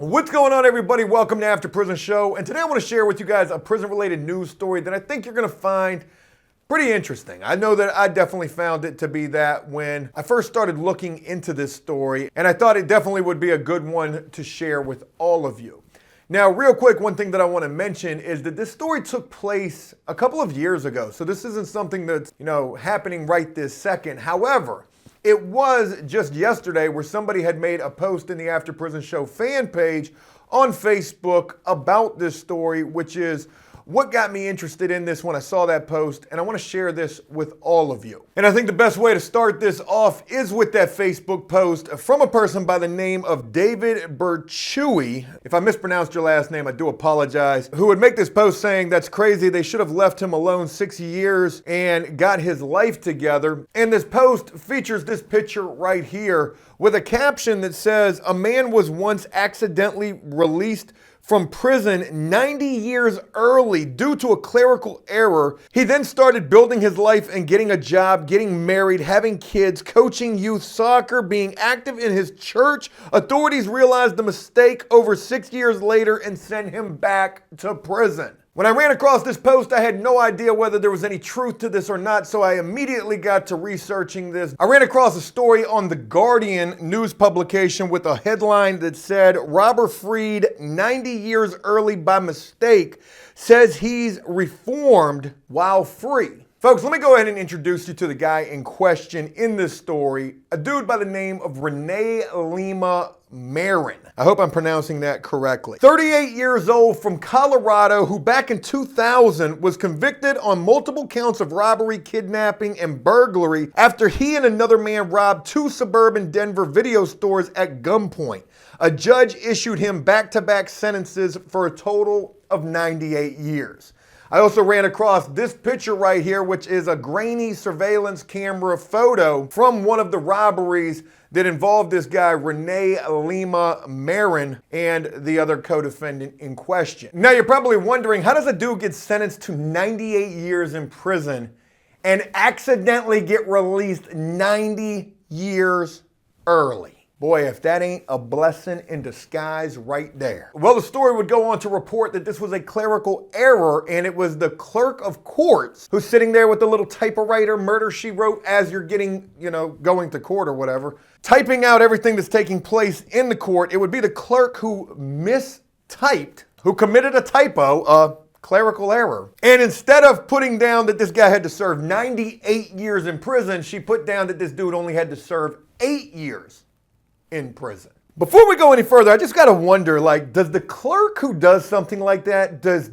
What's going on, everybody? Welcome to After Prison Show. And today I want to share with you guys a prison-related news story that I think you're going to find pretty interesting. I know that I definitely found it to be that when I first started looking into this story, and I thought it definitely would be a good one to share with all of you. Now, real quick, one thing that I want to mention is that this story took place a couple of years ago. So this isn't something that's, happening right this second. However, it was just yesterday where somebody had made a post in the After Prison Show fan page on Facebook about this story, which is what got me interested in this when I saw that post, and I want to share this with all of you. And I think the best way to start this off is with that Facebook post from a person by the name of David Berchui. If I mispronounced your last name, I do apologize. Who would make this post saying, "That's crazy, they should have left him alone 6 years and got his life together." And this post features this picture right here with a caption that says, "A man was once accidentally released from prison 90 years early due to a clerical error. He then started building his life and getting a job, getting married, having kids, coaching youth soccer, being active in his church. Authorities realized the mistake over 6 years later and sent him back to prison." When I ran across this post, I had no idea whether there was any truth to this or not, so I immediately got to researching this. I ran across a story on The Guardian news publication with a headline that said, "Robber freed 90 years early by mistake, says he's reformed while free." Folks, let me go ahead and introduce you to the guy in question in this story, a dude by the name of Renee Lima Marin. I hope I'm pronouncing that correctly. 38 years old from Colorado, who back in 2000 was convicted on multiple counts of robbery, kidnapping, and burglary after he and another man robbed two suburban Denver video stores at gunpoint. A judge issued him back-to-back sentences for a total of 98 years. I also ran across this picture right here, which is a grainy surveillance camera photo from one of the robberies that involved this guy, Renee Lima Marin, and the other co-defendant in question. Now, you're probably wondering, how does a dude get sentenced to 98 years in prison and accidentally get released 90 years early? Boy, if that ain't a blessing in disguise right there. Well, the story would go on to report that this was a clerical error, and it was the clerk of courts who's sitting there with the little typewriter, murder she wrote, as you're getting, going to court or whatever, typing out everything that's taking place in the court. It would be the clerk who mistyped, who committed a typo, a clerical error. And instead of putting down that this guy had to serve 98 years in prison, she put down that this dude only had to serve 8 years in prison. Before we go any further, I just gotta wonder, does the clerk who does something like that, does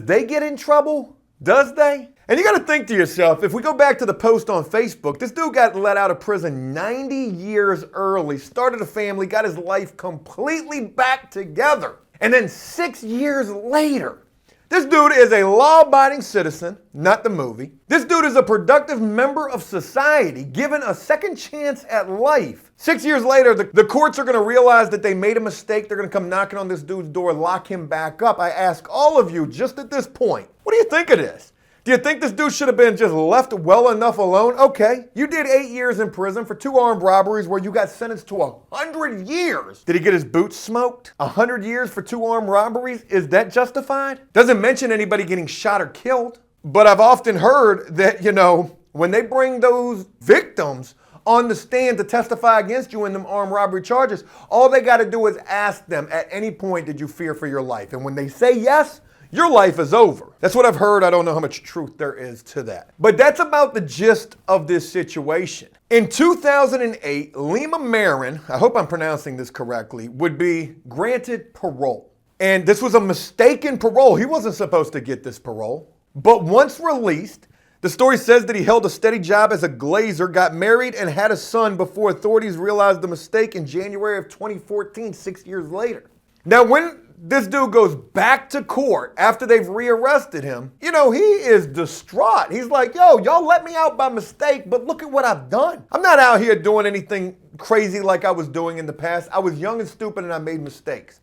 they get in trouble? Does they? And you gotta think to yourself, if we go back to the post on Facebook, this dude got let out of prison 90 years early, started a family, got his life completely back together. And then 6 years later, this dude is a law-abiding citizen, not the movie. This dude is a productive member of society, given a second chance at life. 6 years later, the courts are going to realize that they made a mistake. They're going to come knocking on this dude's door, lock him back up. I ask all of you, just at this point, what do you think of this? Do you think this dude should have been just left well enough alone? Okay, you did 8 years in prison for 2 armed robberies where you got sentenced to 100 years. Did he get his boots smoked? 100 years for 2 armed robberies? Is that justified? Doesn't mention anybody getting shot or killed. But I've often heard that, when they bring those victims on the stand to testify against you in them armed robbery charges, all they got to do is ask them, at any point, did you fear for your life? And when they say yes, your life is over. That's what I've heard. I don't know how much truth there is to that. But that's about the gist of this situation. In 2008, Lima Marin, I hope I'm pronouncing this correctly, would be granted parole. And this was a mistaken parole. He wasn't supposed to get this parole. But once released, the story says that he held a steady job as a glazer, got married, and had a son before authorities realized the mistake in January of 2014, 6 years later. Now, when this dude goes back to court after they've rearrested him, he is distraught. He's like, yo, y'all let me out by mistake, but look at what I've done. I'm not out here doing anything crazy like I was doing in the past. I was young and stupid and I made mistakes.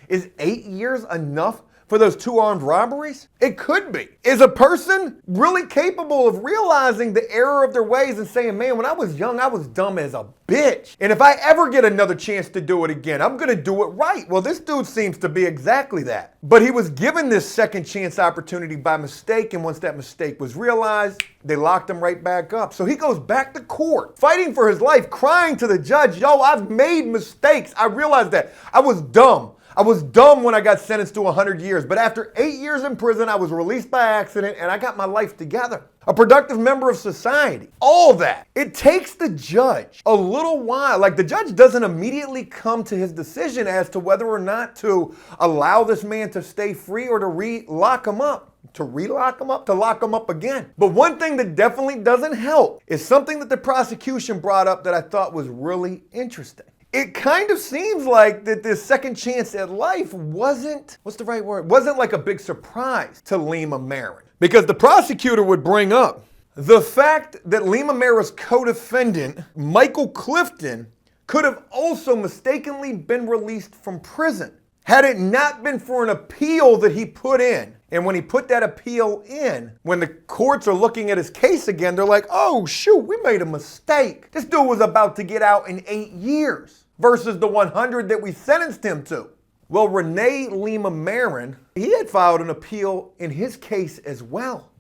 Is 8 years enough for those 2 armed robberies? It could be. Is a person really capable of realizing the error of their ways and saying, man, when I was young, I was dumb as a bitch. And if I ever get another chance to do it again, I'm going to do it right. Well, this dude seems to be exactly that. But he was given this second chance opportunity by mistake. And once that mistake was realized, they locked him right back up. So he goes back to court, fighting for his life, crying to the judge, yo, I've made mistakes. I realized that. I was dumb. I was dumb when I got sentenced to 100 years, but after 8 years in prison, I was released by accident and I got my life together. A productive member of society. All that. It takes the judge a little while. Like, the judge doesn't immediately come to his decision as to whether or not to allow this man to stay free or to lock him up. To relock him up, to lock him up again. But one thing that definitely doesn't help is something that the prosecution brought up that I thought was really interesting. It kind of seems like that this second chance at life wasn't, what's the right word? Wasn't like a big surprise to Lima Marin. Because the prosecutor would bring up the fact that Lima Marin's co-defendant, Michael Clifton, could have also mistakenly been released from prison had it not been for an appeal that he put in. And when he put that appeal in, when the courts are looking at his case again, they're like, oh, shoot, we made a mistake. This dude was about to get out in 8 years versus the 100 that we sentenced him to. Well, Rene Lima Marin, he had filed an appeal in his case as well.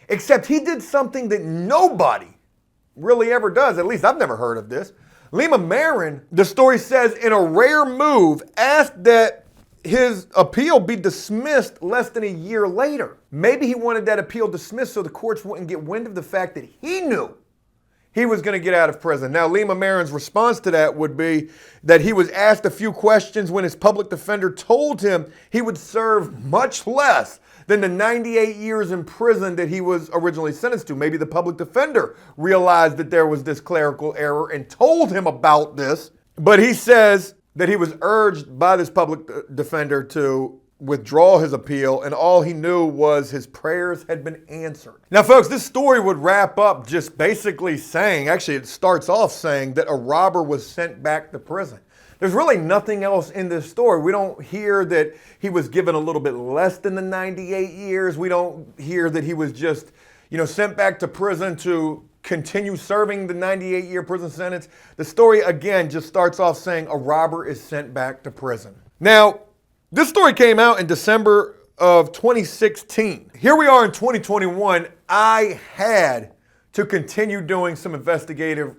Except he did something that nobody really ever does. At least I've never heard of this. Lima Marin, the story says, in a rare move, asked that his appeal be dismissed less than a year later. Maybe he wanted that appeal dismissed so the courts wouldn't get wind of the fact that he knew he was going to get out of prison. Now, Lima Marin's response to that would be that he was asked a few questions when his public defender told him he would serve much less than the 98 years in prison that he was originally sentenced to. Maybe the public defender realized that there was this clerical error and told him about this, but he says that he was urged by this public defender to withdraw his appeal, and all he knew was his prayers had been answered. Now, folks, this story would wrap up just basically saying, actually it starts off saying that a robber was sent back to prison. There's really nothing else in this story. We don't hear that he was given a little bit less than the 98 years. We don't hear that he was just, sent back to prison to continue serving the 98-year prison sentence. The story, again, just starts off saying a robber is sent back to prison. Now, this story came out in December of 2016. Here we are in 2021. I had to continue doing some investigative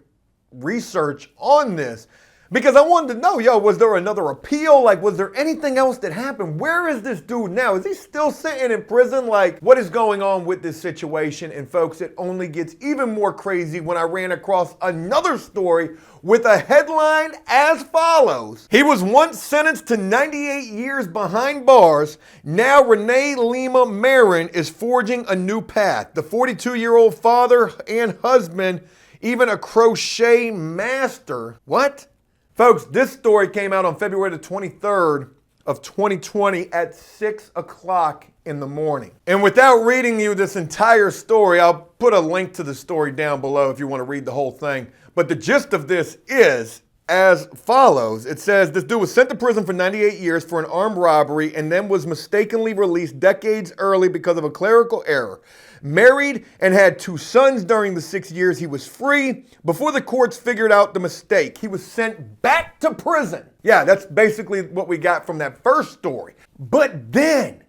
research on this because I wanted to know, was there another appeal? Like, was there anything else that happened? Where is this dude now? Is he still sitting in prison? Like, what is going on with this situation? And folks, it only gets even more crazy when I ran across another story with a headline as follows. He was once sentenced to 98 years behind bars. Now Rene Lima Marin is forging a new path. The 42-year-old father and husband, even a crochet master. What? Folks, this story came out on February the 23rd of 2020 at 6 o'clock in the morning. And without reading you this entire story, I'll put a link to the story down below if you want to read the whole thing. But the gist of this is as follows. It says this dude was sent to prison for 98 years for an armed robbery and then was mistakenly released decades early because of a clerical error. Married and had 2 sons during the 6 years he was free. Before the courts figured out the mistake, he was sent back to prison. Yeah, that's basically what we got from that first story. But then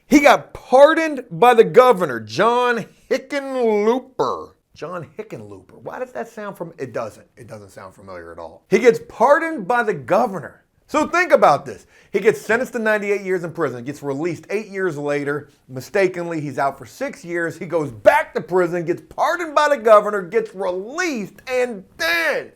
he got pardoned by the governor, John Hickenlooper. John Hickenlooper. Why does that sound familiar? It doesn't. It doesn't sound familiar at all. He gets pardoned by the governor. So think about this. He gets sentenced to 98 years in prison, gets released 8 years later. Mistakenly, he's out for 6 years. He goes back to prison, gets pardoned by the governor, gets released, and then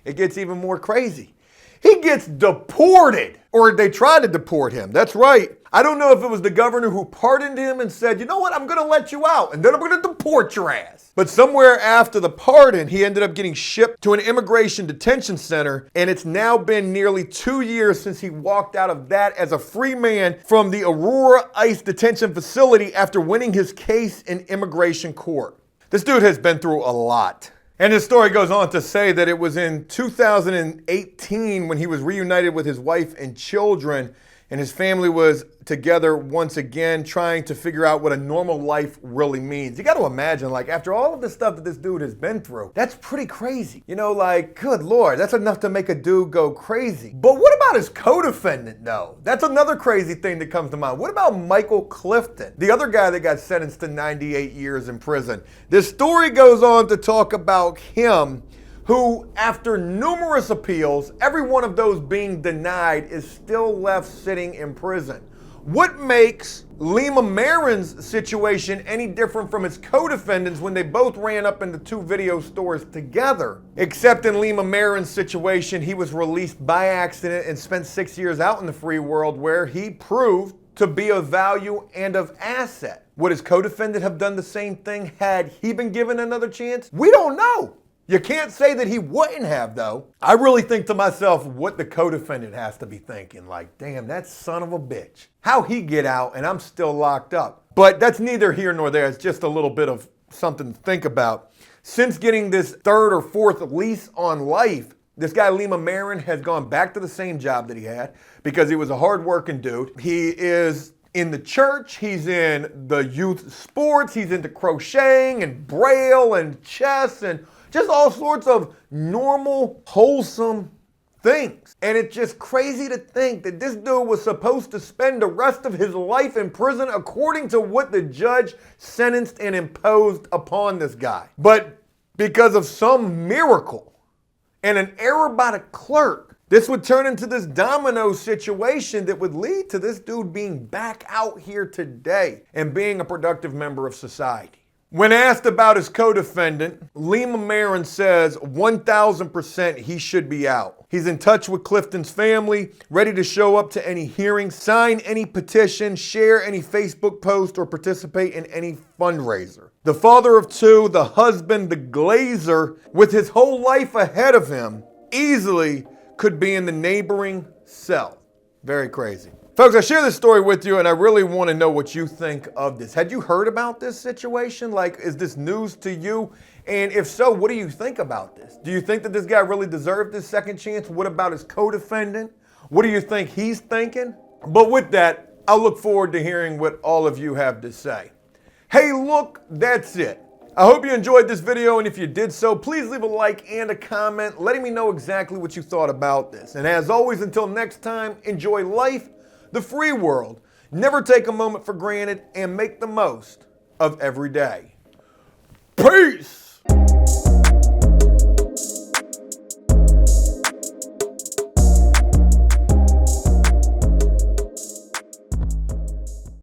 it gets even more crazy. He gets deported, or they try to deport him. That's right. I don't know if it was the governor who pardoned him and said, you know what, I'm going to let you out, and then I'm going to deport your ass. But somewhere after the pardon, he ended up getting shipped to an immigration detention center, and it's now been nearly 2 years since he walked out of that as a free man from the Aurora ICE detention facility after winning his case in immigration court. This dude has been through a lot. And his story goes on to say that it was in 2018 when he was reunited with his wife and children. and his family was together once again trying to figure out what a normal life really means. You got to imagine, like, after all of the stuff that this dude has been through, that's pretty crazy. You know, like, good Lord, that's enough to make a dude go crazy. But what about his co-defendant, though? That's another crazy thing that comes to mind. What about Michael Clifton, the other guy that got sentenced to 98 years in prison? This story goes on to talk about him, who, after numerous appeals, every one of those being denied, is still left sitting in prison. What makes Lima Marin's situation any different from his co-defendants when they both ran up into two video stores together? Except in Lima Marin's situation, he was released by accident and spent 6 years out in the free world where he proved to be of value and of asset. Would his co-defendant have done the same thing had he been given another chance? We don't know. You can't say that he wouldn't have, though. I really think to myself what the co-defendant has to be thinking. Like, damn, that son of a bitch. How he get out and I'm still locked up? But that's neither here nor there. It's just a little bit of something to think about. Since getting this third or fourth lease on life, this guy Lima Marin has gone back to the same job that he had because he was a hard-working dude. He is in the church, he's in the youth sports, he's into crocheting and braille and chess and just all sorts of normal, wholesome things. And it's just crazy to think that this dude was supposed to spend the rest of his life in prison according to what the judge sentenced and imposed upon this guy. But because of some miracle and an error by the clerk, this would turn into this domino situation that would lead to this dude being back out here today and being a productive member of society. When asked about his co-defendant, Lima Marin says 1,000% he should be out. He's in touch with Clifton's family, ready to show up to any hearing, sign any petition, share any Facebook post, or participate in any fundraiser. The father of two, the husband, the glazer, with his whole life ahead of him, easily could be in the neighboring cell. Very crazy. Folks, I share this story with you and I really want to know what you think of this. Had you heard about this situation? Like, is this news to you? And if so, what do you think about this? Do you think that this guy really deserved this second chance? What about his co-defendant? What do you think he's thinking? But with that, I look forward to hearing what all of you have to say. Hey, look, that's it. I hope you enjoyed this video, and if you did so, please leave a like and a comment letting me know exactly what you thought about this. And as always, until next time, enjoy life, the free world. Never take a moment for granted and make the most of every day. Peace!